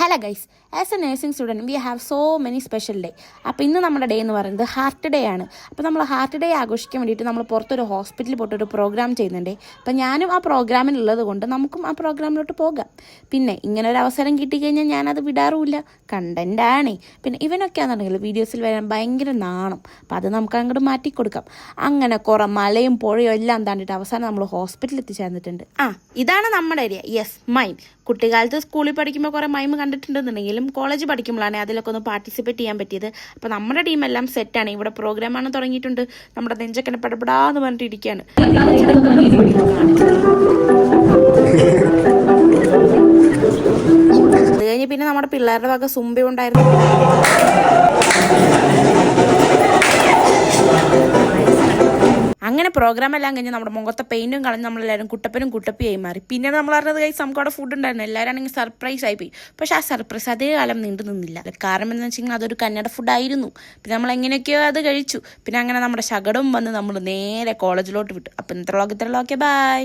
Hello guys, as A nursing student we have so many special day. അപ്പോൾ ഇന്ന് നമ്മുടെ day എന്ന് പറയുന്നത് ഹാർട്ട് ഡേ ആണ്. അപ്പോൾ നമ്മൾ ഹാർട്ട് ഡേ ആഘോഷിക്കാൻ വേണ്ടിയിട്ട് നമ്മൾ പുറത്തൊരു ഹോസ്പിറ്റലിൽ പോയിട്ടൊരു പ്രോഗ്രാം ചെയ്യുന്നുണ്ട്. അപ്പോൾ ഞാനും ആ പ്രോഗ്രാമിലുള്ളത് കൊണ്ട് നമുക്കും ആ പ്രോഗ്രാമിലോട്ട് പോകാം. പിന്നെ ഇങ്ങനെ ഒരു അവസരം കിട്ടിക്കഴിഞ്ഞാൽ ഞാനത് വിടാറുമില്ല, കണ്ടൻറ്റാണേ. പിന്നെ ഇവനൊക്കെ ആണെന്നുണ്ടെങ്കിൽ വീഡിയോസിൽ വരാൻ ഭയങ്കര നാണം, അപ്പോൾ അത് നമുക്ക് അങ്ങോട്ട് മാറ്റി കൊടുക്കാം. അങ്ങനെ കുറേ മലയും പുഴയും എല്ലാം താണ്ടിയിട്ട് അവസാനം നമ്മൾ ഹോസ്പിറ്റലിൽ എത്തിച്ചേർന്നിട്ടുണ്ട്. ഇതാണ് നമ്മുടെ ഏരിയ. യെസ്, മൈം. കുട്ടിക്കാലത്ത് സ്കൂളിൽ പഠിക്കുമ്പോൾ കുറേ മൈം കണ്ടിട്ടുണ്ടെന്നുണ്ടെങ്കിലും കോളേജ് പഠിക്കുമ്പോഴാണ് അതിലൊക്കെ ഒന്ന് പാർട്ടിസിപ്പേറ്റ് ചെയ്യാൻ പറ്റിയത്. അപ്പോൾ നമ്മുടെ ടീമെല്ലാം സെറ്റാണ്. ഇവിടെ പ്രോഗ്രാമാണ് തുടങ്ങിയിട്ടുണ്ട്. നമ്മുടെ നെഞ്ചക്കനെ പടപടാന്ന് പറഞ്ഞിട്ട് ഇരിക്കുകയാണ്. അത് കഴിഞ്ഞ് പിന്നെ നമ്മുടെ പിള്ളേരുടെ വക സുംബ ഉണ്ടായിരുന്നു. അങ്ങനെ പ്രോഗ്രാം എല്ലാം കഴിഞ്ഞ് നമ്മുടെ മുഖത്തെ പെയിൻറ്റും കളഞ്ഞ് നമ്മളെല്ലാവരും കുട്ടപ്പനും കുട്ടപ്പിയായി മാറി. പിന്നെ നമ്മൾ അറിഞ്ഞത് കഴിച്ച് നമുക്ക് അവിടെ ഫുഡ് ഉണ്ടായിരുന്നു. എല്ലാവരും ആണെങ്കിൽ സർപ്രൈസ് ആയിപ്പോയി. പക്ഷേ ആ സർപ്രൈസ് അതേ കാലം നീണ്ടു നിന്നില്ല. കാരണം എന്താണെന്ന് വെച്ച് കഴിഞ്ഞാൽ അതൊരു കന്നഡ ഫുഡായിരുന്നു. പിന്നെ നമ്മൾ എങ്ങനെയൊക്കെയോ അത് കഴിച്ചു. പിന്നെ അങ്ങനെ നമ്മുടെ ശകടവും വന്ന് നമ്മൾ നേരെ കോളേജിലോട്ട് വിട്ടു. അപ്പം ഇത്ര ലോക്കെ ബൈ.